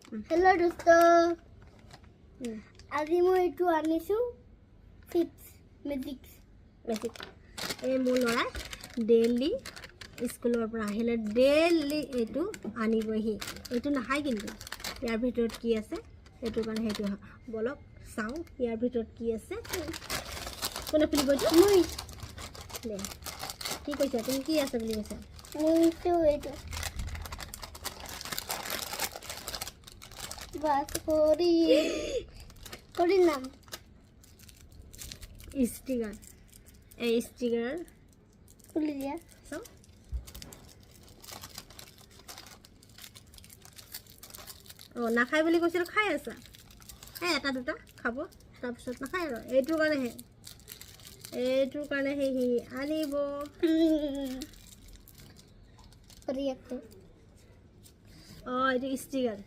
hello' দোস্ত আজি মই এইটো আনিছোঁ চিপছ মেজিক এই মোৰ ল'ৰাই ডেইলি স্কুলৰ পৰা আহিলে ডেইলি এইটো আনিবহি এইটো নাখায় কিন্তু ইয়াৰ ভিতৰত কি আছে সেইটো কাৰণে সেইটো বলক চাওঁ ইয়াৰ ভিতৰত কি আছে কোনে খুলিব এইটো মই দে কি কৈছা তুমি কি আছে বুলি কৈছা মইতো এইটো বাস কৰি নাম ষ্টিকাৰ এই ষ্টিকাৰ খুলি দিয়া চাওঁ অঁ নাখায় বুলি কৈছিলোঁ খাই আছা এই এটা দুটা খাব তাৰপিছত নাখায় আৰু এইটোৰ কাৰণে সি আনিব কৰি আছে অঁ এইটো ষ্টিকাৰ